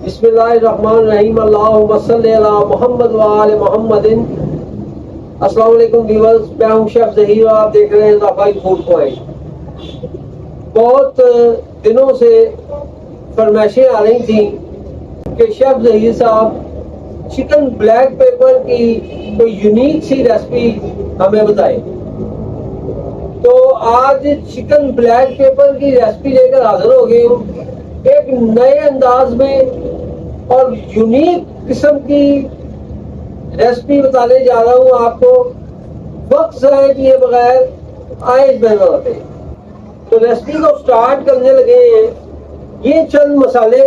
बिस्मिल्लाहिर्रहमानिर्रहीम अल्लाहुम्मा सल्लि अला मुहम्मद व आले मुहम्मदिन। अस्सलाम वालेकुम व्यूअर्स, मैं हूं शेफ ज़हीर और आप देख रहे हैं ज़ाफ़ाई फूड पॉइंट। बहुत दिनों से फरमाइशें आ रही थी कि शेफ ज़हीर साहब चिकन ब्लैक पेपर की कोई यूनिक सी रेसिपी हमें बताएं। तो आज चिकन ब्लैक पेपर की रेसिपी लेकर हाजिर हो गई हूँ, एक नए अंदाज में और यूनिक किस्म की रेसिपी बताने जा रहा हूँ आपको। वक्त ज़ाया किए बगैर आए इस बहन होते। तो रेसिपी को स्टार्ट करने लगे हैं। ये चंद मसाले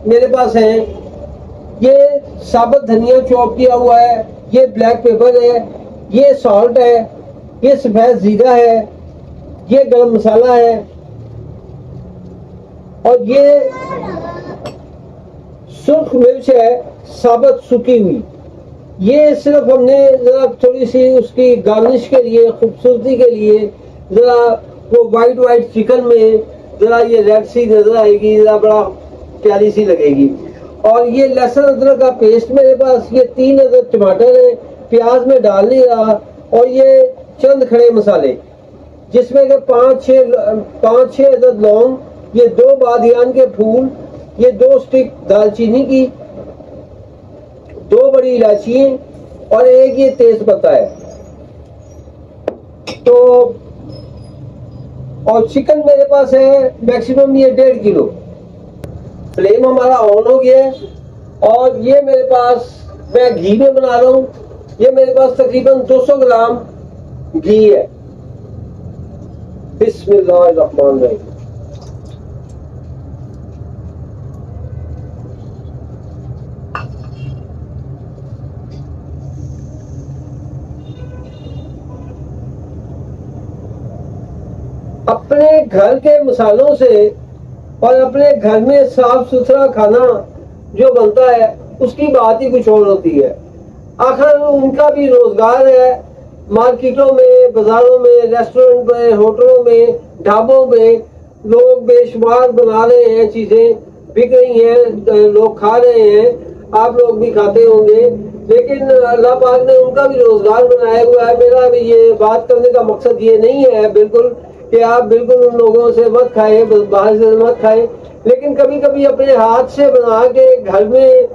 मेरे पास हैं। ये साबुत धनिया चॉप किया हुआ है, ये ब्लैक पेपर है, ये सॉल्ट है, ये सफ़ेद ज़ीरा है, ये गरम मसाला है और ये सुर्ख मिर्च है साबुत सूखी हुई। ये सिर्फ हमने ज़रा थोड़ी सी उसकी गार्निश के लिए, खूबसूरती के लिए, ज़रा वो वाइट चिकन में ज़रा ये रेड सी नज़र आएगी, ज़रा बड़ा प्यारी सी लगेगी। और ये लहसुन अदरक का पेस्ट मेरे पास, ये 3 अदद टमाटर है, प्याज में डाल नहीं रहा। और ये चंद खड़े मसाले जिसमें कि 5-6 अदद लौंग, ये 2 बादियान के फूल, ये 2 स्टिक दालचीनी की, 2 बड़ी इलायची और 1 ये तेज पत्ता है। तो और चिकन मेरे पास है मैक्सिमम ये 1.5 किलो। फ्लेम हमारा ऑन हो गया है और ये मेरे पास, मैं घी में बना रहा हूँ। ये मेरे पास तकरीबन 200 ग्राम घी है। बिस्मिल्लाहिर्रहमानिर्रहीम। अपने घर के मसालों से और अपने घर में साफ सुथरा खाना जो बनता है उसकी बात ही कुछ और होती है। आखिर उनका भी रोजगार है। मार्केटों में, बाजारों में, रेस्टोरेंट में, होटलों में, ढाबों में लोग बेशुमार बना रहे हैं, चीजें बिक रही हैं, लोग खा रहे हैं, आप लोग भी खाते होंगे। लेकिन अल्लाह पाक ने उनका भी रोजगार बनाया हुआ है। मेरा भी ये बात करने का मकसद ये नहीं है बिल्कुल कि आप बिल्कुल उन लोगों से मत खाएं, बाहर से मत खाएं, लेकिन कभी कभी अपने हाथ से बना के घर में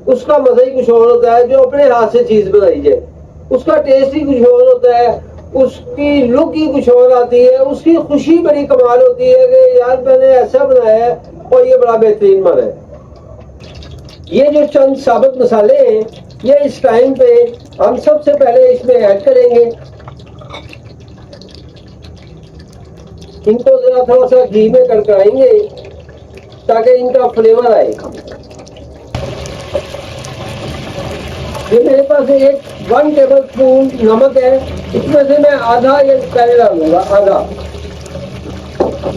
उसका मजा ही कुछ और होता है। जो अपने हाथ से चीज बनाई जाए उसका टेस्ट ही कुछ और होता है, उसकी लुक ही कुछ और आती है, उसकी खुशी बड़ी कमाल होती है कि यार मैंने ऐसा बनाया है और ये बड़ा बेहतरीन बना है। ये जो चंद साबुत मसाले हैं, ये इस टाइम पे हम सबसे पहले इसमें ऐड करेंगे। इनको जरा थोड़ा सा घी में कड़काएंगे ताकि इनका फ्लेवर आए। ये मेरे पास 1 टेबल स्पून नमक है, इसमें से मैं आधा ये पहले डालूंगा, आधा,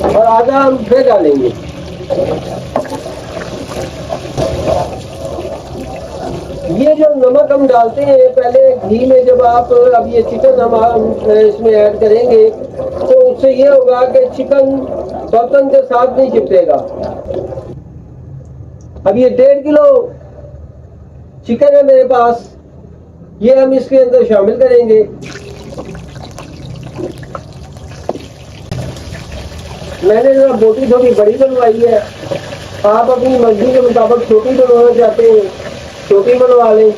और आधा हम फिर डालेंगे। ये जो नमक हम डालते हैं पहले घी में, जब आप अब ये चिकन हम इसमें ऐड करेंगे तो उससे ये होगा कि चिकन बर्तन के साथ नहीं चिपकेगा। अब ये 1.5 किलो चिकन है मेरे पास, ये हम इसके अंदर शामिल करेंगे। मैंने जरा बोटी थोड़ी बड़ी बनवाई है, आप अपनी मर्जी के मुताबिक छोटी बनवाना चाहते हैं छोटी बनवा लें।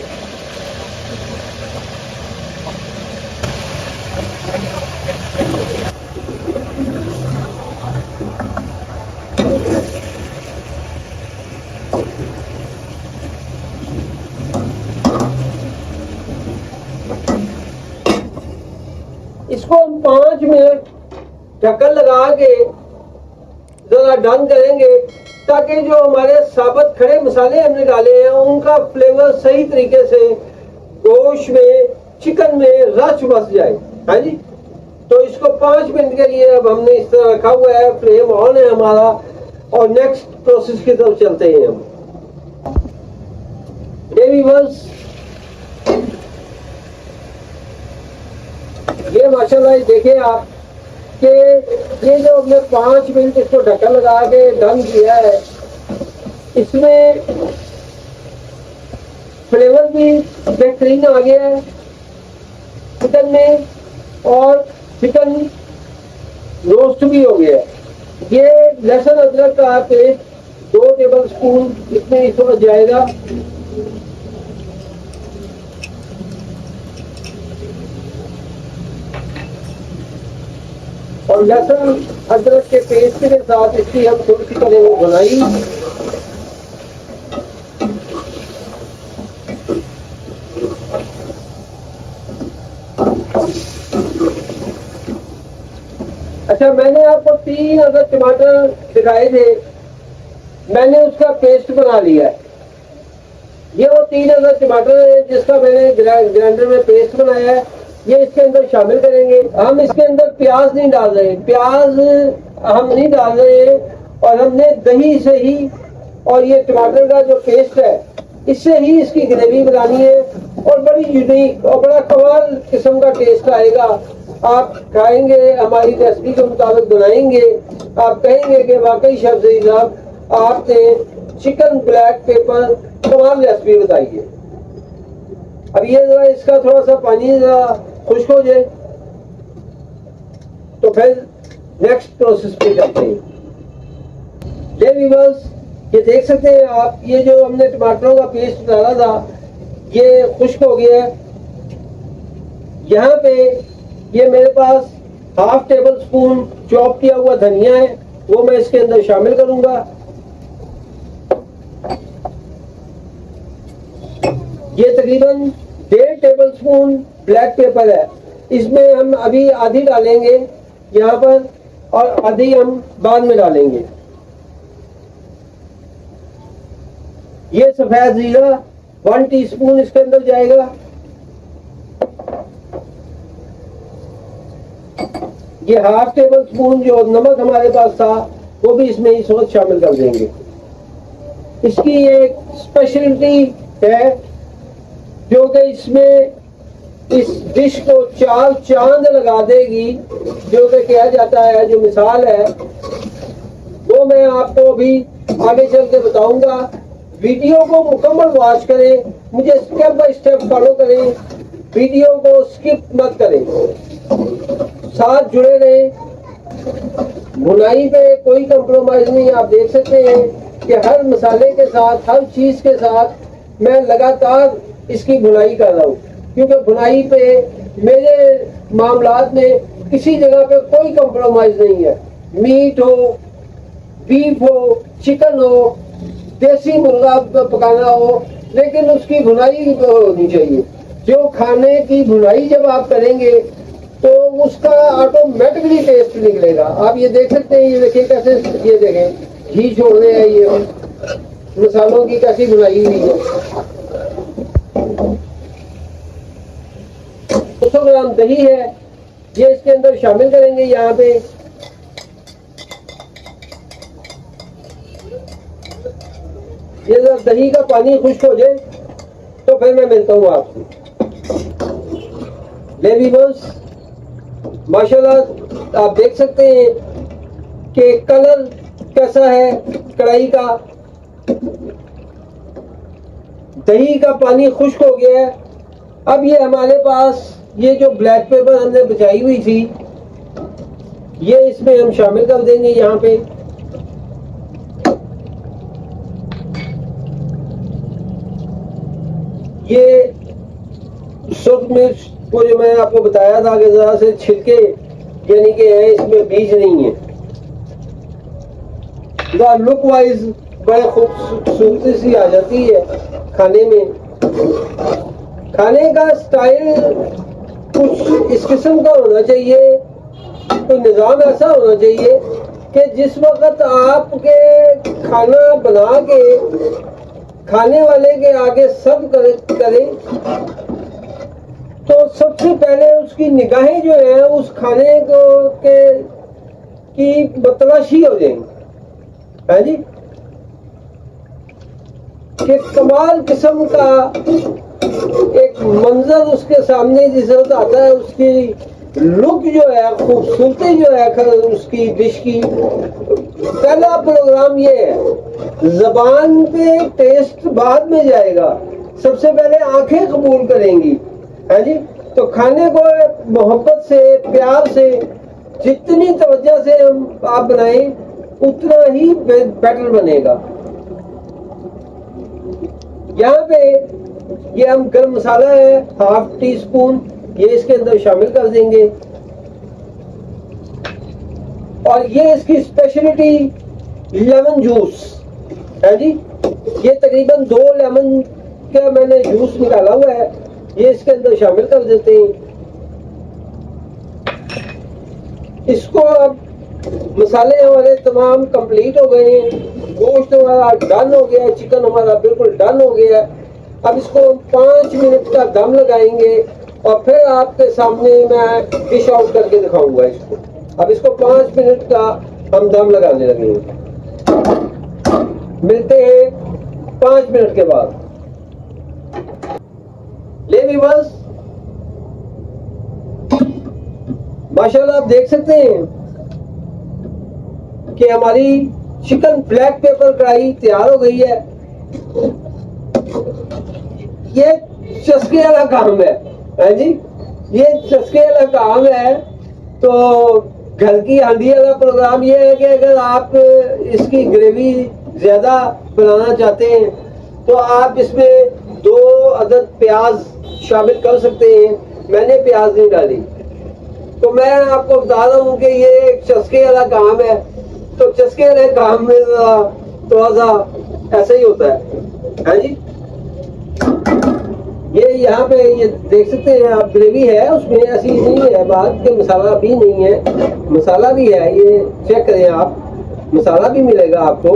इसको हम 5 मिनट ढक्कन लगा के जरा डन करेंगे ताकि जो हमारे साबुत खड़े मसाले हमने डाले हैं उनका फ्लेवर सही तरीके से गोश्त में, चिकन में रच बस जाए। हाँ जी, तो इसको 5 मिनट के लिए अब हमने इस तरह रखा हुआ है। फ्लेम ऑन है हमारा और नेक्स्ट प्रोसेस की तरफ चलते हैं हम। व्यूअर्स, ये माशाल्लाह देखिए आप कि ये जो हमने 5 मिनट इसको ढक्कन लगा के दम किया है, इसमें फ्लेवर भी बेहतरीन आ गया है चिकन में, और चिकन रोस्ट भी हो गया है। ये लहसुन अदरक का पेस्ट 2 टेबल स्पून इसमें इस वक्त जाएगा। और लहसुन अदरक के पेस्ट के साथ इसकी हम थोड़ी सी करेंगे भुनाई। अच्छा, मैंने आपको 3 अदर टमाटर दिखाए थे, मैंने उसका पेस्ट बना लिया है। ये वो 3 अदर टमाटर है जिसका मैंने ग्राइंडर में पेस्ट बनाया है, ये इसके अंदर शामिल करेंगे। हम इसके अंदर प्याज नहीं डाल रहे, प्याज हम नहीं डाल रहे हैं, और हमने दही से ही और ये टमाटर का जो पेस्ट है इससे ही इसकी ग्रेवी बनानी है, और बड़ी यूनिक और बड़ा कमाल किस्म का टेस्ट आएगा। आप खाएंगे, हमारी रेसिपी के मुताबिक बनाएंगे, आप कहेंगे कि वाकई शेफ ज़हीर साहब आपने चिकन ब्लैक पेपर कमाल रेसिपी बताई है। अब ये जरा इसका थोड़ा सा पानी जरा खुश्क हो जाए तो फिर नेक्स्ट प्रोसेस पे चलते हैं। ये व्यूअर्स, ये देख सकते हैं आप, ये जो हमने टमाटरों का पेस्ट डाला था ये खुश्क हो गया है। यहाँ पे ये मेरे पास 1/2 टेबल स्पून चॉप किया हुआ धनिया है, वो मैं इसके अंदर शामिल करूंगा। ये तकरीबन 1.5 टेबल स्पून ब्लैक पेपर है, इसमें हम अभी आधी डालेंगे यहाँ पर और आधी हम बाद में डालेंगे। ये सफेद जीरा 1 टीस्पून इसके अंदर जाएगा। ये 1/2 टेबल स्पून जो नमक हमारे पास था वो भी इसमें इस वक्त शामिल कर देंगे। इसकी एक स्पेशलिटी है जो कि इसमें इस डिश को 4 चांद लगा देगी, जो कि कहा जाता है, जो मिसाल है वो मैं आपको अभी आगे चल के बताऊंगा। वीडियो को मुकम्मल वॉच करें, मुझे स्टेप बाय स्टेप फॉलो करें, वीडियो को स्किप मत करें, साथ जुड़े रहें। भुनाई पे कोई कंप्रोमाइज नहीं। आप देख सकते हैं कि हर मसाले के साथ, हर चीज के साथ मैं लगातार इसकी भुनाई कर रहा हूँ, क्योंकि भुनाई पे मेरे मामलात में किसी जगह पे कोई कंप्रोमाइज नहीं है। मीट हो, बीफ हो, चिकन हो, देसी मुर्गा पकाना हो, लेकिन उसकी भुनाई होनी चाहिए। जो खाने की भुनाई जब आप करेंगे तो उसका ऑटोमेटिकली टेस्ट निकलेगा। आप ये देख सकते हैं, ये देखिए कैसे, ये देखें घी छोड़ रहे हैं, ये मसालों की कैसी भुनाई हुई है। 200 ग्राम दही है, ये इसके अंदर शामिल करेंगे। यहाँ पे ये जब दही का पानी खुश्क हो जाए तो फिर मैं मिलता हूँ आपसे। लेवीवर्स, माशाल्लाह आप देख सकते हैं कि कलर कैसा है कढ़ाई का। दही का पानी खुश्क हो गया है। अब ये हमारे पास ये जो ब्लैक पेपर हमने बचाई हुई थी ये इसमें हम शामिल कर देंगे। यहाँ पे ये सुर्ख मिर्च को जो मैंने आपको बताया था कि जरा से छिलके यानी कि है, इसमें बीज नहीं है। लुक वाइज बड़े खूबसूरती सी आ जाती है खाने में। खाने का स्टाइल कुछ इस किस्म का होना चाहिए, तो निज़ाम ऐसा होना चाहिए कि जिस वक्त आपके खाना बना के खाने वाले के आगे सब करें तो सबसे पहले उसकी निगाहें जो है उस खाने को की बतलाशी हो जाएंगी, है जी, कि कमाल किस्म का एक मंजर उसके सामने जिस वक्त आता है, उसकी लुक जो है, खूबसूरती जो है उसकी डिश की, पहला प्रोग्राम ये है। जबान पे टेस्ट बाद में जाएगा, सबसे पहले आंखें कबूल करेंगी, है जी। तो खाने को मोहब्बत से, प्यार से, जितनी तवज्जो से हम आप बनाएं उतना ही बेटर बनेगा। यहाँ पे ये हम गरम मसाला है 1/2 टीस्पून, ये इसके अंदर शामिल कर देंगे। और ये इसकी स्पेशलिटी लेमन जूस है जी। ये तकरीबन 2 लेमन का मैंने जूस निकाला हुआ है, ये इसके अंदर शामिल कर देते हैं। इसको अब मसाले हमारे तमाम कंप्लीट हो गए हैं, गोश्त हमारा डन हो गया है, चिकन हमारा बिल्कुल डन हो गया है। अब इसको 5 मिनट का दम लगाएंगे और फिर आपके सामने मैं डिश आउट करके दिखाऊंगा इसको। अब इसको 5 मिनट का हम दम लगाने लगेंगे। मिलते हैं 5 मिनट के बाद। ले व्यूअर्स, माशाल्लाह आप देख सकते हैं कि हमारी चिकन ब्लैक पेपर कढ़ाई तैयार हो गई है। ये चस्के वाला काम है जी, ये चस्के वाला काम है। तो घर की हांडी वाला प्रोग्राम ये है कि अगर आप इसकी ग्रेवी ज्यादा बनाना चाहते हैं तो आप इसमें 2 अदद प्याज शामिल कर सकते हैं। मैंने प्याज नहीं डाली, तो मैं आपको बता रहा हूँ कि ये एक चस्के वाला काम है। तो चस्के वाले काम में थोड़ा सा ऐसा ही होता है जी। ये यहाँ पे ये देख सकते हैं आप, ग्रेवी है उसमें, ऐसी नहीं है बात कि मसाला भी नहीं है, मसाला भी है। ये चेक करें आप, मसाला भी मिलेगा आपको।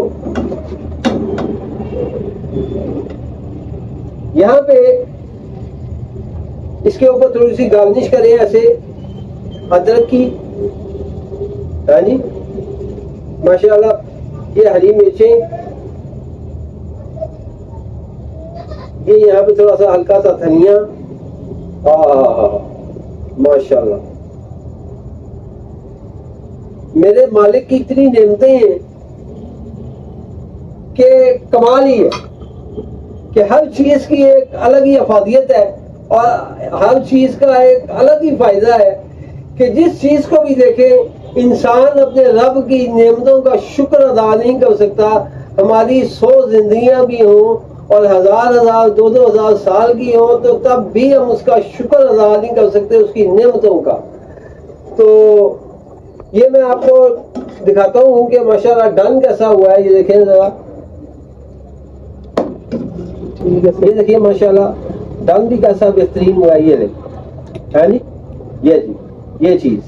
यहाँ पे इसके ऊपर थोड़ी सी गार्निश करें ऐसे अदरक की, है जी। माशाल्लाह ये हरी मिर्चें, ये यहाँ पे थोड़ा सा हल्का सा धनिया, माशाल्लाह मेरे मालिक की इतनी नेमतें हैं कि कमाल ही है कि हर चीज की एक अलग ही अफादियत है और हर चीज का एक अलग ही फायदा है कि जिस चीज को भी देखे इंसान अपने रब की नेमतों का शुक्र अदा नहीं कर सकता। हमारी 100 जिंदगियां भी हों और 1000 2,000 साल की हो तो तब भी हम उसका शुक्र अदा नहीं कर सकते उसकी नेमतों का। तो ये मैं आपको दिखाता हूँ कि माशाल्लाह डन कैसा हुआ है। ये देखें जरा, ये देखिए माशाल्लाह डन भी कैसा बेहतरीन हुआ है। ये है जी, ये जी, ये चीज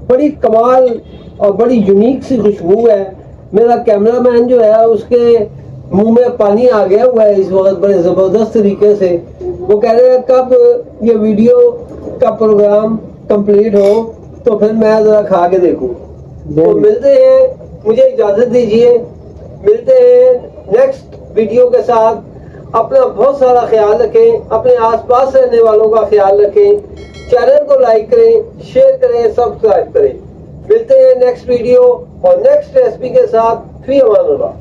बड़ी कमाल और बड़ी यूनिक सी खुशबू है। मेरा कैमरामैन जो है उसके मुंह में पानी आ गया हुआ है इस वक्त बड़े जबरदस्त तरीके से। वो कह रहे हैं कब ये वीडियो का प्रोग्राम कंप्लीट हो तो फिर मैं जरा खा के देखूं। तो मिलते हैं, मुझे इजाजत दीजिए, मिलते हैं नेक्स्ट वीडियो के साथ। अपना बहुत सारा ख्याल रखें, अपने आसपास रहने वालों का ख्याल रखें, चैनल को लाइक करें, शेयर करें, सब्सक्राइब करें। मिलते हैं नेक्स्ट वीडियो और नेक्स्ट रेसिपी के साथ। फी अमान अल्लाह।